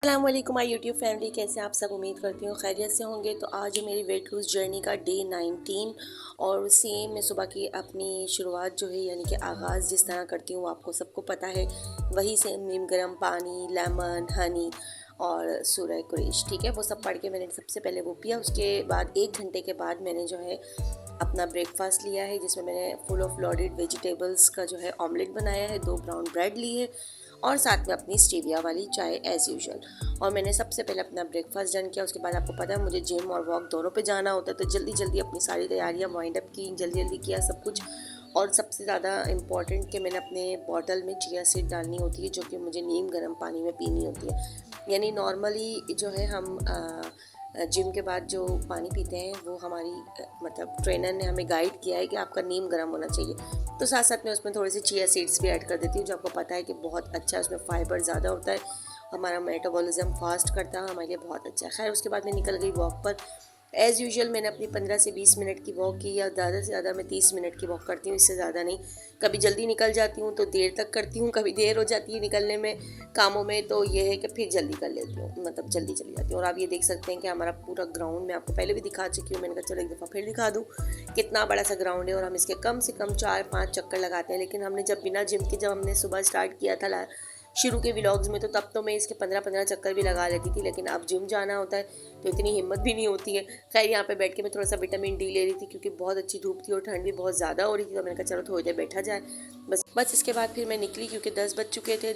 अस्सलाम वालेकुम my YouTube family, कैसे आप सब। उम्मीद करती हूँ खैरियत से होंगे। तो आज है मेरी वेट लूज़ जर्नी का डे 19 और सेम मैं सुबह की अपनी शुरुआत जो है यानी कि आगाज़ जिस तरह करती हूँ वो आपको सबको पता है। वही सेम नीम गर्म पानी, लेमन, हनी और सूरह कुरैश, ठीक है, वो सब पढ़ के मैंने सबसे पहले वो पिया। उसके बाद 1 घंटे के बाद मैंने जो है अपना ब्रेकफास्ट लिया है, जिसमें मैंने फुल ऑफ लॉडेड वेजिटेबल्स का जो है ऑमलेट बनाया है, 2 ब्राउन ब्रेड लिए और साथ में अपनी स्टीविया वाली चाय एज़ यूजुअल। और मैंने सबसे पहले अपना ब्रेकफास्ट डन किया। उसके बाद आपको पता है मुझे जिम और वॉक दोनों पे जाना होता है, तो जल्दी जल्दी अपनी सारी तैयारियां वाइंड अप की, जल्दी जल्दी किया सब कुछ। और सबसे ज़्यादा इम्पॉर्टेंट कि मैंने अपने बॉटल में चिया सीड डालनी होती है, जो कि मुझे नीम गर्म पानी में पीनी होती है। यानी नॉर्मली जो है हम जिम के बाद जो पानी पीते हैं वो हमारी मतलब ट्रेनर ने हमें गाइड किया है कि आपका नीम गर्म होना चाहिए। तो साथ साथ में उसमें थोड़ी सी चिया सीड्स भी ऐड कर देती हूँ, जो आपको पता है कि बहुत अच्छा है, उसमें फाइबर ज़्यादा होता है, हमारा मेटाबॉलिज्म फास्ट करता है, हमारे लिए बहुत अच्छा है। खैर उसके बाद मैं निकल गई वॉक पर। एज़ यूजुअल मैंने अपनी 15 से 20 मिनट की वॉक की, या ज़्यादा से ज़्यादा मैं 30 मिनट की वॉक करती हूँ, इससे ज़्यादा नहीं। कभी जल्दी निकल जाती हूँ तो देर तक करती हूँ, कभी देर हो जाती है निकलने में कामों में, तो ये है कि फिर जल्दी कर लेती हूँ, मतलब जल्दी चली जाती हूँ। और आप ये देख सकते हैं कि हमारा पूरा ग्राउंड मैं आपको पहले भी दिखा चुकी हूँ, मैंने कहा चलो एक दफ़ा फिर दिखा दूँ कितना बड़ा सा ग्राउंड है। और हम इसके कम से कम 4-5 चक्कर लगाते हैं। लेकिन हमने जब बिना जिम के जब हमने सुबह स्टार्ट किया था शुरू के व्लॉग्स में, तो तब तो मैं इसके 15-15 चक्कर भी लगा लेती थी। लेकिन अब जिम जाना होता है तो इतनी हिम्मत भी नहीं होती है। खैर यहाँ पे बैठ के मैं थोड़ा सा विटामिन डी ले रही थी, क्योंकि बहुत अच्छी धूप थी और ठंड भी बहुत ज़्यादा हो रही थी। तो मैंने कहा चलो थोड़ी देर बैठा जाए। बस इसके बाद फिर मैं निकली, क्योंकि 10 बज चुके थे।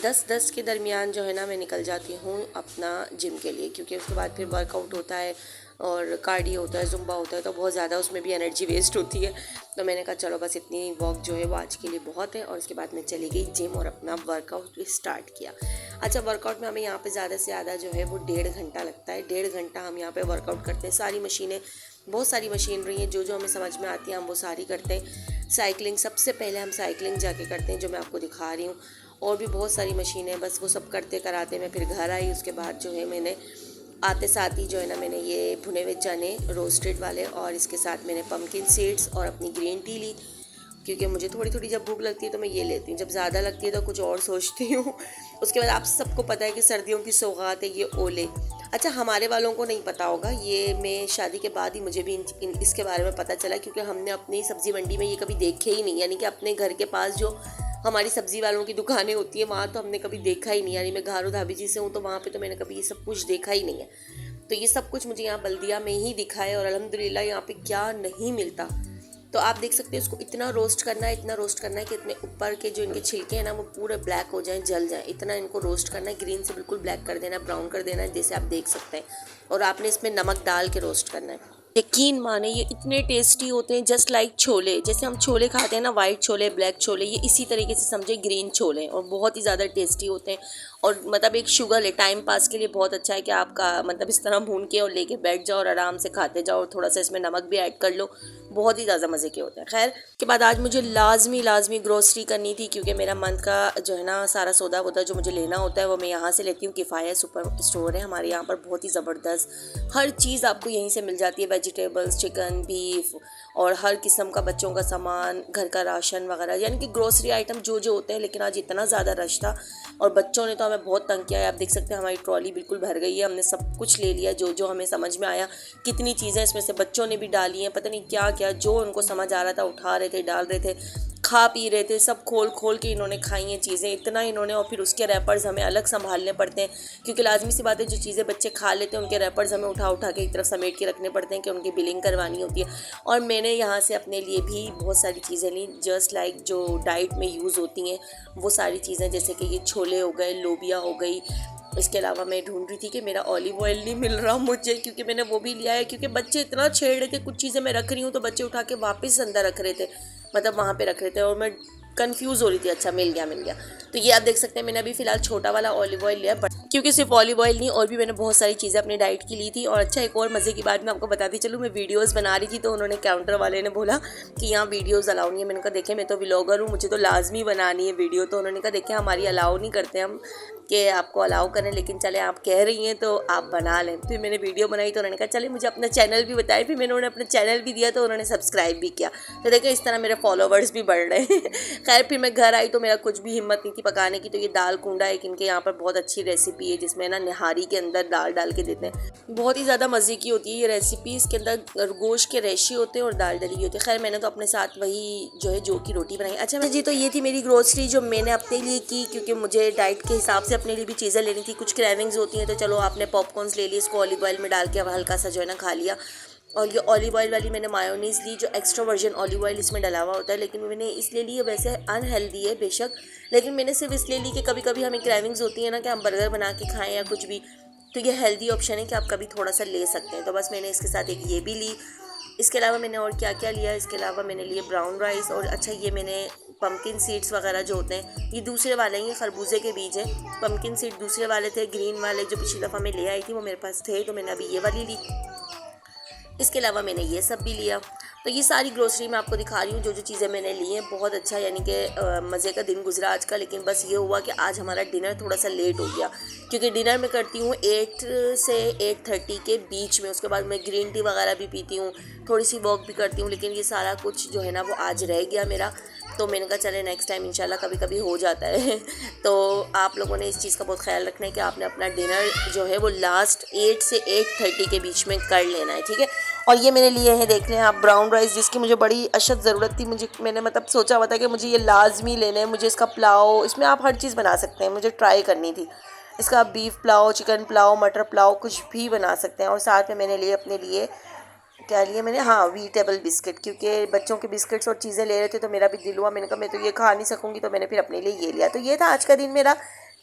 10 के दरमियान जो है ना मैं निकल जाती हूँ अपना जिम के लिए, क्योंकि उसके बाद फिर वर्कआउट होता है और कार्डियो होता है, जुम्बा होता है, तो बहुत ज़्यादा उसमें भी एनर्जी वेस्ट होती है। तो मैंने कहा चलो बस इतनी वॉक जो है वो आज के लिए बहुत है। और उसके बाद मैं चली गई जिम और अपना वर्कआउट स्टार्ट किया। अच्छा, वर्कआउट में हमें यहाँ पे ज़्यादा से ज़्यादा जो है वो 1.5 घंटा लगता है। 1.5 घंटा हम यहाँ पे वर्कआउट करते हैं। सारी मशीनें, बहुत सारी मशीनरी हैं, जो हमें समझ में आती है हम वो सारी करते हैं। साइकिलिंग, सबसे पहले हम साइकिलिंग जाके करते हैं, जो मैं आपको दिखा रही हूँ। और भी बहुत सारी मशीनें, बस वो सब करते कराते मैं फिर घर आई। उसके बाद जो है मैंने आते साथ ही जो है ना मैंने ये भुने हुए चने रोस्टेड वाले, और इसके साथ मैंने पम्पकिन सीड्स और अपनी ग्रीन टी ली, क्योंकि मुझे थोड़ी थोड़ी जब भूख लगती है तो मैं ये लेती हूँ, जब ज़्यादा लगती है तो कुछ और सोचती हूँ। उसके बाद आप सबको पता है कि सर्दियों की सौगात है ये ओले। अच्छा, हमारे वालों को नहीं पता होगा, ये मैं शादी के बाद ही मुझे भी इसके बारे में पता चला, क्योंकि हमने अपनी सब्ज़ी मंडी में ये कभी देखे ही नहीं। यानी कि अपने घर के पास जो हमारी सब्ज़ी वालों की दुकानें होती है वहाँ तो हमने कभी देखा ही नहीं। यानी मैं घारो धाबी जी से हूँ, तो वहाँ पे तो मैंने कभी ये सब कुछ देखा ही नहीं है। तो ये सब कुछ मुझे यहाँ बल्दिया में ही दिखा है, और अल्हम्दुलिल्लाह यहाँ पे क्या नहीं मिलता। तो आप देख सकते हैं इसको इतना रोस्ट करना है, इतना रोस्ट करना है कि इतने ऊपर के जो इनके छिलके हैं ना वो पूरे ब्लैक हो जाएं, जल जाएं। इतना इनको रोस्ट करना है, ग्रीन से बिल्कुल ब्लैक कर देना है, ब्राउन कर देना है, जैसे आप देख सकते हैं। और आपने इसमें नमक डाल के रोस्ट करना है। यकीन माने ये इतने टेस्टी होते हैं, जस्ट लाइक छोले। जैसे हम छोले खाते हैं ना, वाइट छोले, ब्लैक छोले, ये इसी तरीके से समझे ग्रीन छोले, और बहुत ही ज़्यादा टेस्टी होते हैं। और मतलब एक शुगर है, टाइम पास के लिए बहुत अच्छा है कि आपका मतलब इस तरह भून के और लेके बैठ जाओ और आराम से खाते जाओ, और थोड़ा सा इसमें नमक भी ऐड कर लो, बहुत ही ज़्यादा मज़े के होते हैं। खैर के बाद आज मुझे लाजमी ग्रोसरी करनी थी, क्योंकि मेरा मंथ का जो है ना सारा सौदा वोदा जो मुझे लेना होता है वो मैं यहाँ से लेती हूँ। किफ़ाया सुपर स्टोर है हमारे यहाँ पर, बहुत ही ज़बरदस्त, हर चीज़ आपको यहीं से मिल जाती है। वेजिटेबल्स, चिकन, बीफ और हर किस्म का बच्चों का सामान, घर का राशन वगैरह, यानी कि ग्रोसरी आइटम जो होते हैं। लेकिन आज इतना ज़्यादा रश था और बच्चों ने तो हमें बहुत तंग किया है। आप देख सकते हैं हमारी ट्रॉली बिल्कुल भर गई है, हमने सब कुछ ले लिया जो हमें समझ में आया। कितनी चीज़ें इसमें से बच्चों ने भी डाली हैं, पता नहीं क्या क्या जो उनको समझ आ रहा था उठा रहे थे, डाल रहे थे, खा पी रहे थे, सब खोल खोल के इन्होंने खाई हैं चीज़ें, इतना इन्होंने। और फिर उसके रैपर्स हमें अलग संभालने पड़ते हैं, क्योंकि लाजमी सी बात है जो चीज़ें बच्चे खा लेते हैं उनके रैपर्स हमें उठा उठा के एक तरफ समेट के रखने पड़ते हैं, कि उनकी बिलिंग करवानी होती है। और मैंने यहाँ से अपने लिए भी बहुत सारी चीज़ें ली, जस्ट लाइक जो डाइट में यूज़ होती हैं वो सारी चीज़ें, जैसे कि ये छोले हो गए, लोबिया हो गई। इसके अलावा मैं ढूंढ रही थी कि मेरा ऑलिव ऑयल नहीं मिल रहा मुझे, क्योंकि मैंने वो भी लिया है, क्योंकि बच्चे इतना छेड़ रहे थे। कुछ चीज़ें मैं रख रही हूँ तो बच्चे उठा के वापस अंदर रख रहे थे, मतलब वहाँ पे रख रहे थे, और मैं कंफ्यूज हो रही थी। अच्छा, मिल गया। तो ये आप देख सकते हैं मैंने अभी फ़िलहाल छोटा वाला ऑलिव ऑयल लिया, बट क्योंकि सिर्फ ऑलिव ऑयल नहीं और भी मैंने बहुत सारी चीज़ें अपनी डाइट की ली थी। और अच्छा, एक और मज़े की बात मैं आपको बताती चलूँ, मैं वीडियोस बना रही थी तो उन्होंने काउंटर वाले ने बोला कि यहाँ वीडियोस अलाउ नहीं है। मैंने कहा देखें मैं तो व्लॉगर हूँ, मुझे तो लाजमी बनानी है वीडियो। तो उन्होंने कहा देखें हमारी अलाउ नहीं करते हम कि आपको अलाउ करें, लेकिन चले आप कह रही हैं तो आप बना लें। फिर मैंने वीडियो बनाई तो उन्होंने कहा चले मुझे अपना चैनल भी बताएं। फिर मैंने उन्हें अपना चैनल भी दिया तो उन्होंने सब्सक्राइब भी किया। तो देखिए इस तरह मेरे फॉलोवर्स भी बढ़ रहे हैं। खैर फिर मैं घर आई तो मेरा कुछ भी हिम्मत नहीं थी पकाने की। तो ये दाल कूंडा एक इनके यहाँ पर बहुत अच्छी रेसिपी भी है जिसमें ना निहारी के अंदर दाल डाल के देते हैं। बहुत ही ज़्यादा मज़े की होती है ये रेसिपी। इसके अंदर गोश्त के रेशे होते हैं और दाल डली हुई होती है। खैर मैंने तो अपने साथ वही जो है जौ की रोटी बनाई। अच्छा मैं जी, तो ये थी मेरी ग्रोसरी जो मैंने अपने लिए की, क्योंकि मुझे डाइट के हिसाब से अपने लिए भी चीज़ें लेनी थी। कुछ क्रेविंग्स होती हैं तो चलो आपने पॉपकॉर्न्स ले लिए, इसको ऑलिव ऑयल में डाल के हल्का सा जो है ना खा लिया। और ये ऑलिव ऑयल वाली मैंने मायोनीज़ ली, जो एक्स्ट्रा वर्जन ऑलिव ऑयल इसमें डला हुआ होता है, लेकिन मैंने इसलिए ली, वैसे अनहेल्दी है बेशक, लेकिन मैंने सिर्फ इसलिए ली कि कभी कभी हमें क्रेविंग्स होती है ना कि हम बर्गर बना के खाएं या कुछ भी, तो ये हेल्दी ऑप्शन है कि आप कभी थोड़ा सा ले सकते हैं। तो बस मैंने इसके साथ एक ये भी ली। इसके अलावा मैंने और क्या क्या लिया, इसके अलावा मैंने लिए ब्राउन राइस, और अच्छा ये मैंने पम्पकिन सीड्स वगैरह जो होते हैं, ये दूसरे वाले हैं, ये खरबूजे के बीज हैं। पम्पकिन सीड दूसरे वाले थे, ग्रीन वाले जो पिछली दफ़ा मैं ले आई थी वो मेरे पास थे, तो मैंने अभी ये वाली ली। इसके अलावा मैंने ये सब भी लिया। तो ये सारी ग्रोसरी मैं आपको दिखा रही हूँ, जो जो चीज़ें मैंने ली हैं। बहुत अच्छा यानी कि मज़े का दिन गुजरा आज का, लेकिन बस ये हुआ कि आज हमारा डिनर थोड़ा सा लेट हो गया, क्योंकि डिनर मैं करती हूँ 8 से 8:30 के बीच में। उसके बाद मैं ग्रीन टी वगैरह भी पीती हूँ, थोड़ी सी वॉक भी करती हूँ, लेकिन ये सारा कुछ जो है ना वो आज रह गया मेरा। तो मैंने कहा चले नेक्स्ट टाइम इंशाल्लाह कभी कभी हो जाता है। तो आप लोगों ने इस चीज़ का बहुत ख्याल रखना है कि आपने अपना डिनर जो है वो लास्ट 8 से 8:30 के बीच में कर लेना है, ठीक है। और ये मैंने लिए हैं, देख लें आप, ब्राउन राइस, जिसकी मुझे बड़ी अशद ज़रूरत थी। मैंने मतलब सोचा हुआ था कि मुझे ये लाजमी लेना है। मुझे इसका पुलाव, इसमें आप हर चीज़ बना सकते हैं, मुझे ट्राई करनी थी। इसका बीफ पुलाव, चिकन पुलाव, मटर पुलाव, कुछ भी बना सकते हैं। और साथ में मैंने लिए अपने लिए, क्या लिया मैंने, हाँ, वीटेबल बिस्किट, क्योंकि बच्चों के बिस्किट्स और चीज़ें ले रहे थे तो मेरा भी दिल हुआ, मैंने कहा मैं तो ये खा नहीं सकूँगी, तो मैंने फिर अपने लिए ये लिया। तो ये था आज का दिन मेरा।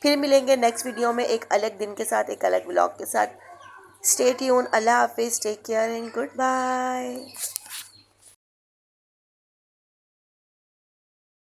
फिर मिलेंगे नेक्स्ट वीडियो में एक अलग दिन के साथ, एक अलग व्लॉग के साथ। Stay tune. अल्लाह हाफिज़, take care and good bye.